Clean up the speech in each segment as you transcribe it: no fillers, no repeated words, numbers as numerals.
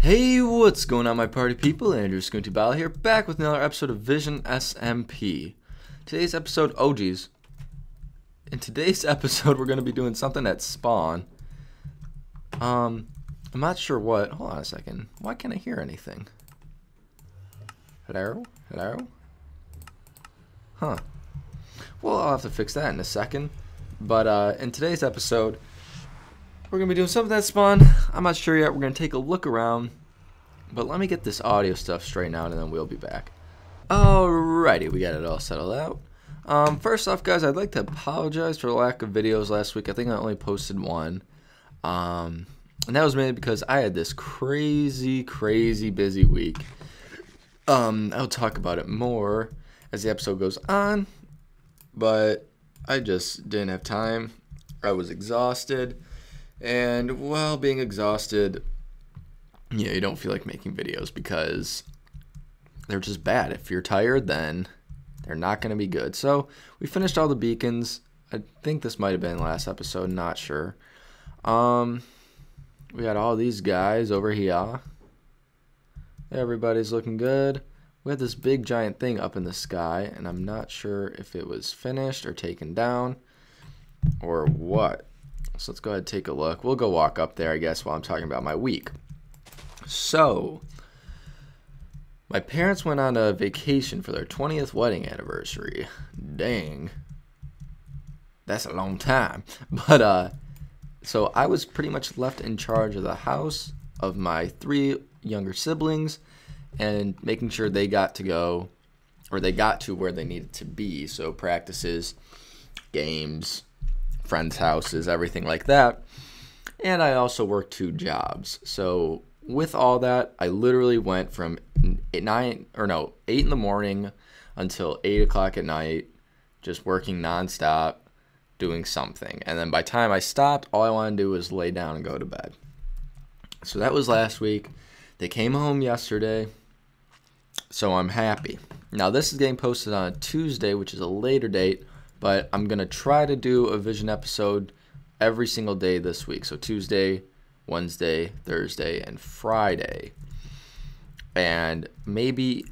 Hey, what's going on, my party people? Andrew Scoonty Ball here, back with another episode of Vision SMP. Today's episode, oh geez. In today's episode, we're going to be doing something at Spawn. I'm not sure what. Hold on a second. Why can't I hear anything? Hello? Hello? Huh. Well, I'll have to fix that in a second. But in today's episode, we're going to be doing something at Spawn. I'm not sure yet. We're going to take a look around. But let me get this audio stuff straightened out, and then we'll be back. Alrighty, we got it all settled out. First off, guys, I'd like to apologize for the lack of videos last week. I think I only posted one. And that was mainly because I had this crazy busy week. I'll talk about it more as the episode goes on. But I just didn't have time. I was exhausted. And while being exhausted, yeah, you don't feel like making videos because they're just bad. If you're tired, then they're not going to be good. So we finished all the beacons. I think this might have been last episode, not sure. We got all these guys over here. Everybody's looking good. We had this big giant thing up in the sky, and I'm not sure if it was finished or taken down or what. So let's go ahead and take a look. We'll go walk up there, I guess, while I'm talking about my week. So, my parents went on a vacation for their 20th wedding anniversary. Dang. That's a long time. But, so I was pretty much left in charge of the house of my 3 younger siblings and making sure they got to go, or they got to where they needed to be. So, practices, games, friends' houses, everything like that. And I also worked 2 jobs. So, with all that, I literally went from 8 in the morning until 8 o'clock at night, just working nonstop, doing something. And then by the time I stopped, all I wanted to do was lay down and go to bed. So that was last week. They came home yesterday, so I'm happy. Now this is getting posted on a Tuesday, which is a later date, but I'm going to try to do a Vision episode every single day this week. So Tuesday, Wednesday, Thursday, and Friday. And maybe,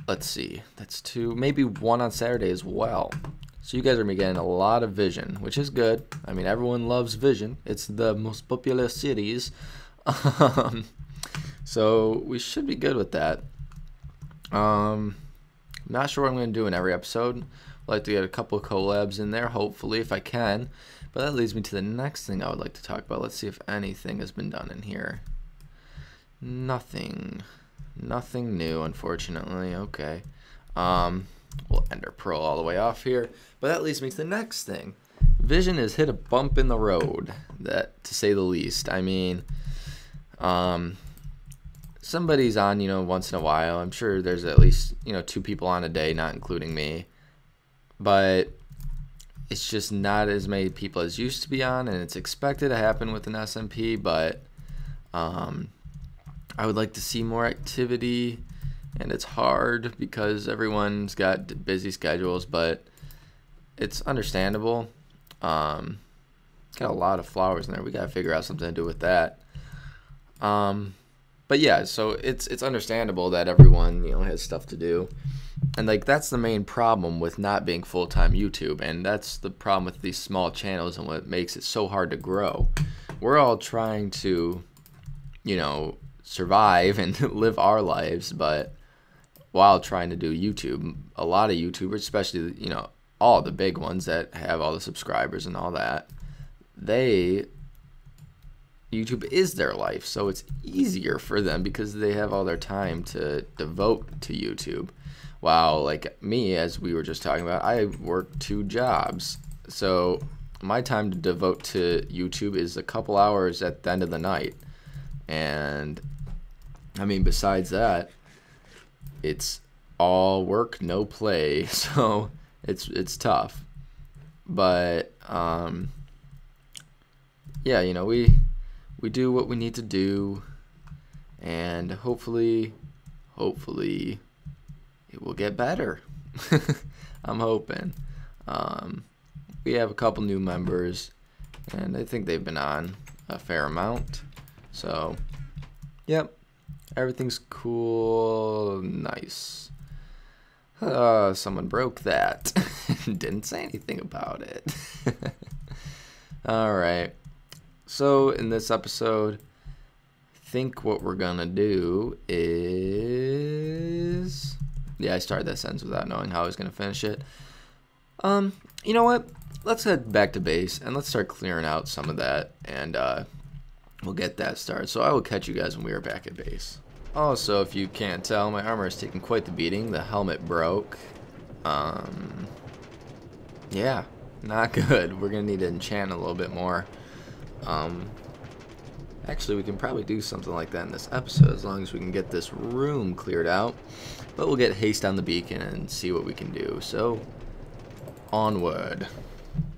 let's see, that's 2, maybe 1 on Saturday as well. So you guys are going to be getting a lot of Vision, which is good. I mean, everyone loves Vision. It's the most popular series. So we should be good with that. Not sure what I'm going to do in every episode. I'd like to get a couple of collabs in there, hopefully, if I can. But that leads me to the next thing I would like to talk about. Let's see if anything has been done in here. Nothing new, unfortunately. Okay. We'll Ender Pearl all the way off here. But that leads me to the next thing. Vision has hit a bump in the road, that to say the least. I mean, somebody's on, once in a while. I'm sure there's at least, 2 people on a day, not including me. But it's just not as many people as used to be on, and it's expected to happen with an SMP, but I would like to see more activity, and it's hard because everyone's got busy schedules, but it's understandable. Got a lot of flowers in there. We got to figure out something to do with that. But yeah, so it's understandable that everyone, has stuff to do. And that's the main problem with not being full-time YouTube, and that's the problem with these small channels and what makes it so hard to grow. We're all trying to, survive and live our lives, but while trying to do YouTube. A lot of YouTubers, especially, all the big ones that have all the subscribers and all that, YouTube is their life, so it's easier for them because they have all their time to devote to YouTube. While, me, as we were just talking about, I work 2 jobs. So my time to devote to YouTube is a couple hours at the end of the night. And, I mean, besides that, it's all work, no play. So it's tough. But, yeah, we do what we need to do. And hopefully it will get better. I'm hoping. we have a couple new members, and I think they've been on a fair amount. So, yep, everything's cool. Nice. Someone broke that. Didn't say anything about it. Alright. So, in this episode, I think what we're gonna do is... Yeah, I started that sentence without knowing how I was gonna finish it. You know what? Let's head back to base, and let's start clearing out some of that, and we'll get that started. So I will catch you guys when we are back at base. Also, if you can't tell, my armor has taken quite the beating. The helmet broke. Yeah, not good. We're gonna need to enchant a little bit more. Actually, we can probably do something like that in this episode as long as we can get this room cleared out. But we'll get haste on the beacon and see what we can do. So, onward.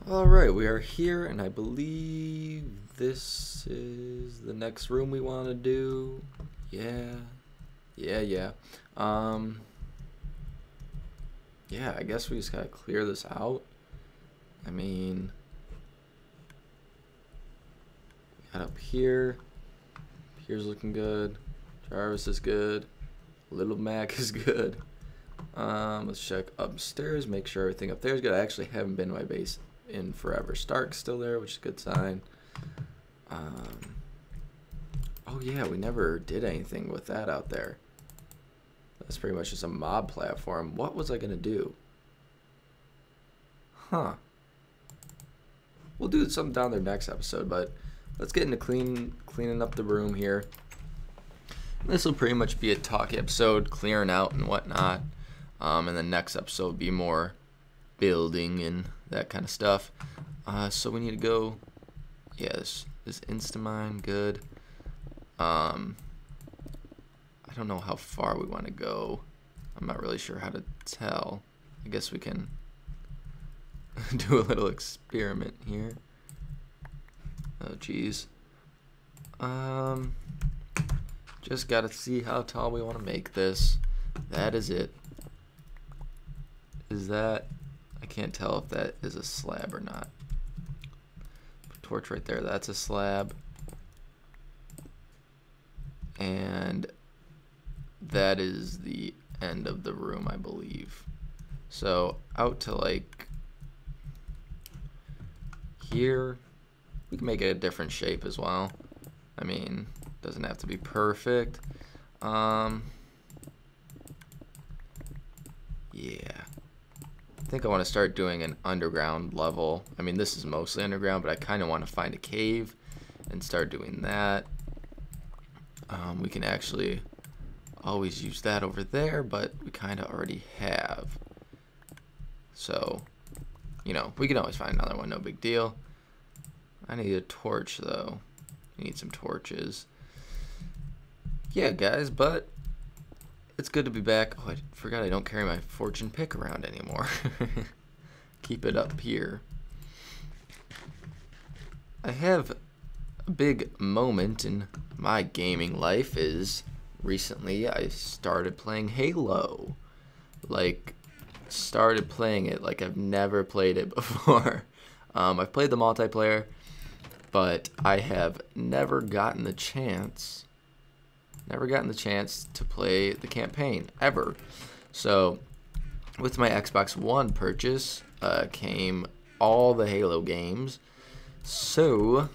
Alright, we are here, and I believe this is the next room we want to do. Yeah. Yeah, I guess we just gotta clear this out. I mean, got up here. Here's looking good. Jarvis is good. Little Mac is good. Let's check upstairs, make sure everything up there is good. I actually haven't been to my base in forever. Stark's still there, which is a good sign. Oh yeah, we never did anything with that out there. That's pretty much just a mob platform. What was I gonna do? Huh. We'll do something down there next episode, but let's get into cleaning up the room here. This will pretty much be a talk episode, clearing out and whatnot. And the next episode will be more building and that kind of stuff. So we need to go. Yeah, this Instamine, good. I don't know how far we want to go. I'm not really sure how to tell. I guess we can do a little experiment here. Oh, geez. Just gotta see how tall we want to make this. That is it. Is that... I can't tell if that is a slab or not. Torch right there, that's a slab. And that is the end of the room, I believe. So out to like here, we can make it a different shape as well. I mean, doesn't have to be perfect. Yeah, I think I want to start doing an underground level. I mean, this is mostly underground, but I kind of want to find a cave and start doing that. We can actually always use that over there, but we kind of already have. So, you know, we can always find another one, no big deal. I need a torch, though. I need some torches. Yeah, guys, but it's good to be back. Oh, I forgot I don't carry my fortune pick around anymore. Keep it up here. I have a big moment in my gaming life is recently I started playing Halo. Like, started playing it like I've never played it before. I've played the multiplayer, but I have never gotten the chance to play the campaign ever. So with my Xbox One purchase came all the Halo games. So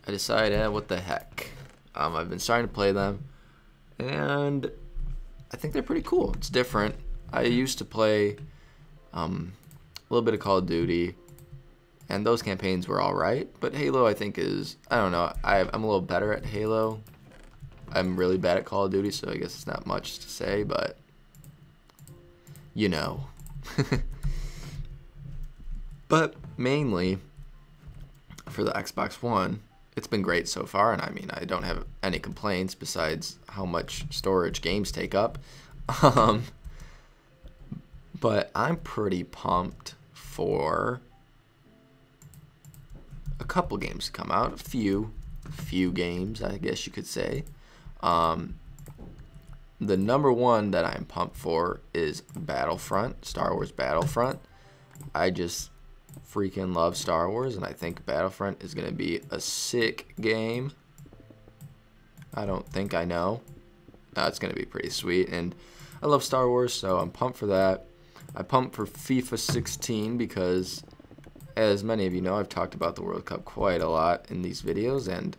I decided, what the heck. I've been starting to play them, and I think they're pretty cool. It's different. I used to play a little bit of Call of Duty, and those campaigns were alright, but Halo I think is, I don't know, I'm a little better at Halo. I'm really bad at Call of Duty, so I guess it's not much to say, but you know. But mainly for the Xbox One, it's been great so far, and I mean, I don't have any complaints besides how much storage games take up. But I'm pretty pumped for a couple games to come out, a few games, I guess you could say. The number one that I'm pumped for is Battlefront, Star Wars Battlefront. I just freaking love Star Wars, and I think Battlefront is going to be a sick game. I don't think I know. It's going to be pretty sweet, and I love Star Wars, so I'm pumped for that. I pumped for FIFA 16 because, as many of you know, I've talked about the World Cup quite a lot in these videos, and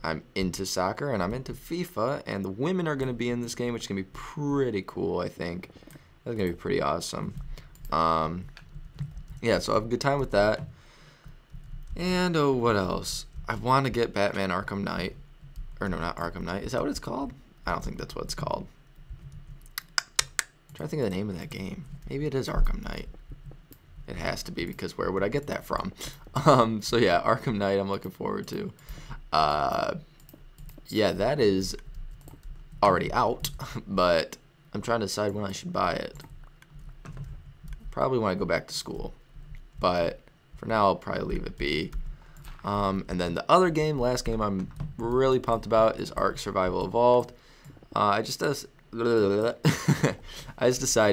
I'm into soccer, and I'm into FIFA, and the women are going to be in this game, which is going to be pretty cool, I think. That's going to be pretty awesome. Yeah, so I have a good time with that. And, oh, what else? I want to get Batman Arkham Knight. Or, no, not Arkham Knight. Is that what it's called? I don't think that's what it's called. I'm trying to think of the name of that game. Maybe it is Arkham Knight. It has to be, because where would I get that from? So, yeah, Arkham Knight I'm looking forward to. Yeah, that is already out, but I'm trying to decide when I should buy it. Probably when I go back to school, but for now I'll probably leave it be. And then the other game, last game I'm really pumped about is Ark Survival Evolved. I just decided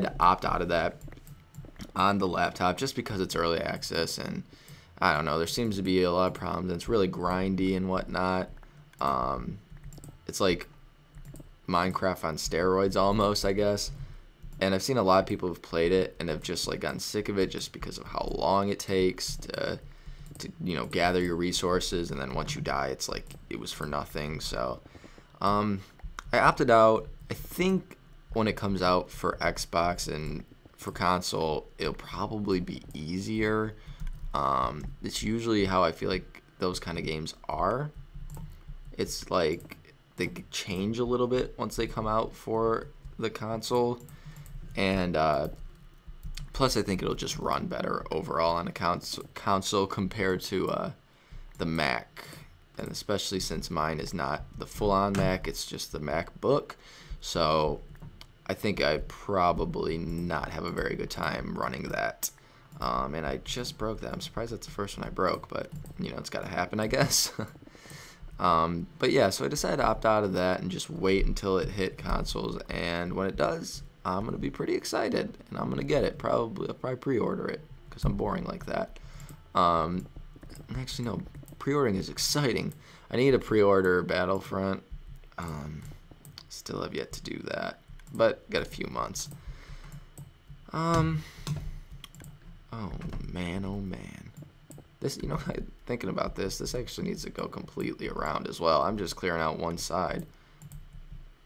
to opt out of that on the laptop just because it's early access, and I don't know, there seems to be a lot of problems, and it's really grindy and whatnot. It's like Minecraft on steroids almost, I guess. And I've seen a lot of people who've played it and have just like gotten sick of it just because of how long it takes to you know, gather your resources, and then once you die, it's like it was for nothing. So I opted out. I think when it comes out for Xbox and for console, it'll probably be easier. It's usually how I feel like those kind of games are. It's like they change a little bit once they come out for the console, and plus I think it'll just run better overall on a console compared to the Mac, and especially since mine is not the full-on Mac, it's just the MacBook. So I think I'd probably not have a very good time running that. And I just broke that. I'm surprised that's the first one I broke, but you know, it's got to happen, I guess. But yeah, so I decided to opt out of that and just wait until it hit consoles, and when it does, I'm going to be pretty excited, and I'm going to get it. I'll probably pre-order it, because I'm boring like that. Actually, no, pre-ordering is exciting. I need to pre-order Battlefront. Still have yet to do that, but got a few months. Oh man, oh man. This, you know, thinking about this actually needs to go completely around as well. I'm just clearing out one side.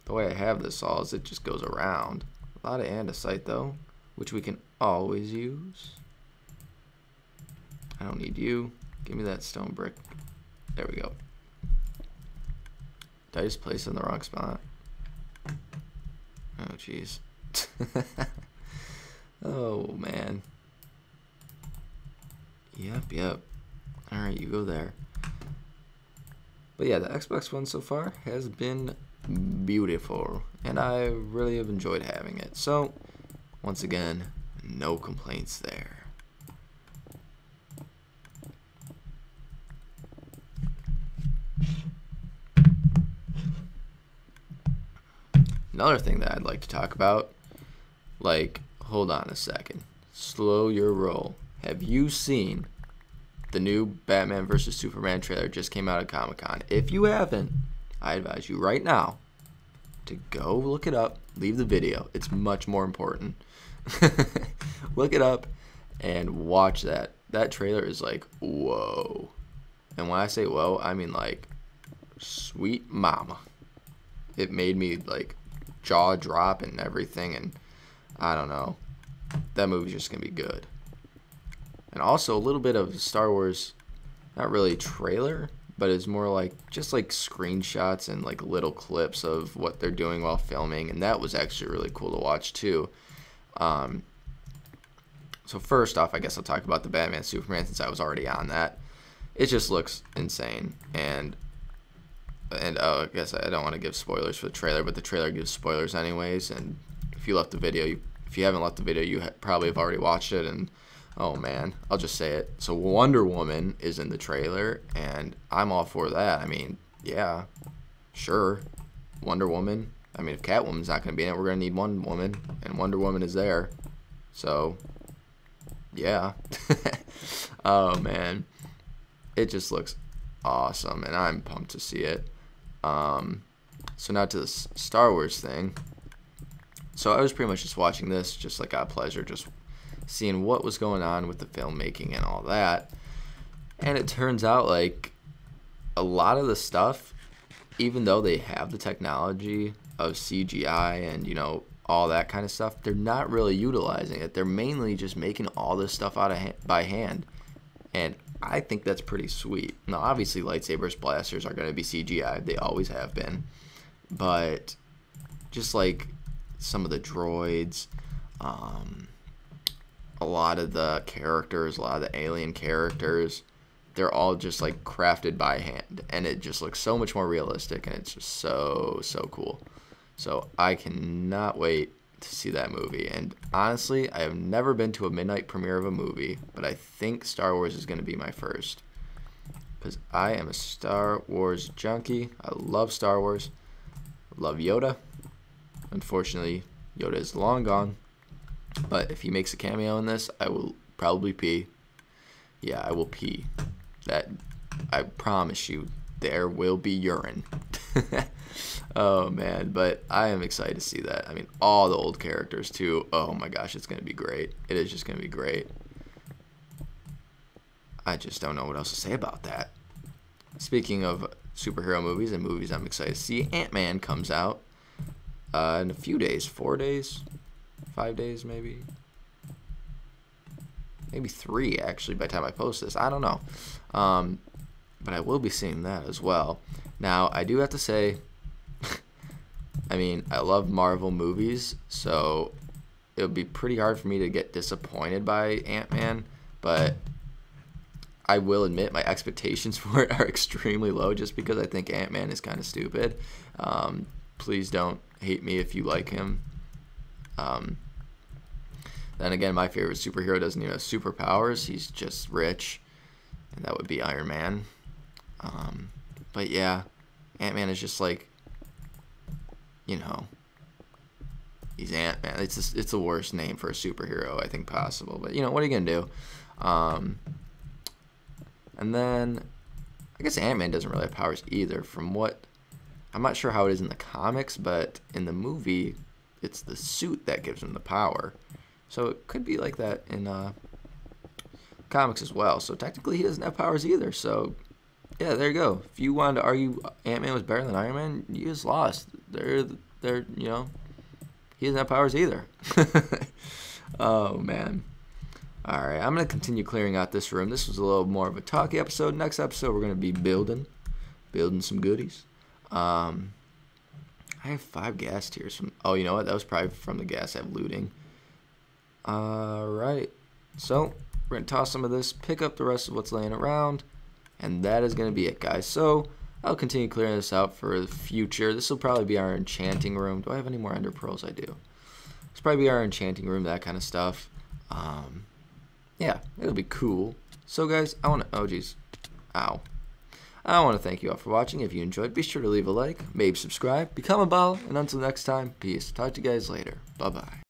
The way I have this all is it just goes around. A lot of andesite though, which we can always use. I don't need you. Give me that stone brick. There we go. Did I just place it in the wrong spot? Oh jeez. Oh man. Yep. Alright, you go there. But yeah, the Xbox One so far has been beautiful, and I really have enjoyed having it. So, once again, no complaints there. Another thing that I'd like to talk about, like, hold on a second. Slow your roll. Have you seen the new Batman vs. Superman trailer just came out at Comic-Con? If you haven't, I advise you right now to go look it up, leave the video. It's much more important. Look it up and watch that. That trailer is like, whoa. And when I say whoa, I mean like, sweet mama. It made me like jaw drop and everything, and I don't know. That movie's just gonna be good. And also a little bit of Star Wars, not really trailer, but it's more like just like screenshots and like little clips of what they're doing while filming, and that was actually really cool to watch too. So first off, I guess I'll talk about the Batman Superman since I was already on that. It just looks insane, and I guess I don't want to give spoilers for the trailer, but the trailer gives spoilers anyways. And if you left the video, if you haven't left the video, you probably have already watched it. And oh man, I'll just say it. So Wonder Woman is in the trailer, and I'm all for that. I mean, yeah, sure, Wonder Woman. I mean, if Catwoman's not going to be in it, we're going to need Wonder Woman, and Wonder Woman is there. So yeah. Oh, man. It just looks awesome, and I'm pumped to see it. So now to this Star Wars thing. So I was pretty much just watching this, just like out of pleasure, just seeing what was going on with the filmmaking and all that. And it turns out, like, a lot of the stuff, even though they have the technology of CGI and, you know, all that kind of stuff, they're not really utilizing it. They're mainly just making all this stuff out of by hand. And I think that's pretty sweet. Now, obviously, lightsabers, blasters are going to be CGI. They always have been. But just like some of the droids, a lot of the characters, a lot of the alien characters, they're all just like crafted by hand. And it just looks so much more realistic, and it's just so cool. So I cannot wait to see that movie. And honestly, I have never been to a midnight premiere of a movie, but I think Star Wars is going to be my first, because I am a Star Wars junkie. I love Star Wars. I love Yoda. Unfortunately, Yoda is long gone, but if he makes a cameo in this, I will probably pee. Yeah, I will pee. That, I promise you, there will be urine. Oh, man, but I am excited to see that. I mean, all the old characters, too. Oh, my gosh, it's going to be great. It is just going to be great. I just don't know what else to say about that. Speaking of superhero movies and movies I'm excited to see, Ant-Man comes out in a few days. 4 days? 5 days, maybe? Maybe 3, actually, by the time I post this. I don't know. But I will be seeing that as well. Now, I do have to say, I mean, I love Marvel movies, so it would be pretty hard for me to get disappointed by Ant-Man, but I will admit my expectations for it are extremely low just because I think Ant-Man is kind of stupid. Please don't hate me if you like him. Then again, my favorite superhero doesn't even have superpowers. He's just rich, and that would be Iron Man. But yeah, Ant-Man is just like, you know, he's Ant-Man. It's the worst name for a superhero I think possible. But, you know, what are you going to do? And then I guess Ant-Man doesn't really have powers either. From what, I'm not sure how it is in the comics, but in the movie, it's the suit that gives him the power. So it could be like that in comics as well. So technically he doesn't have powers either. So yeah, there you go. If you wanted to argue Ant-Man was better than Iron Man, you just lost. They're you know, he doesn't have powers either. Oh, man. All right, I'm going to continue clearing out this room. This was a little more of a talky episode. Next episode, we're going to be building some goodies. I have 5 gas tiers. Oh, you know what? That was probably from the gas I have looting. All right. So we're going to toss some of this, pick up the rest of what's laying around, and that is going to be it, guys. So I'll continue clearing this out for the future. This will probably be our enchanting room. Do I have any more ender pearls? I do. This will probably be our enchanting room, that kind of stuff. Yeah, it'll be cool. So, guys, I want to... Oh, geez. Ow. I want to thank you all for watching. If you enjoyed, be sure to leave a like, maybe subscribe, become a baller, and until next time, peace. Talk to you guys later. Bye-bye.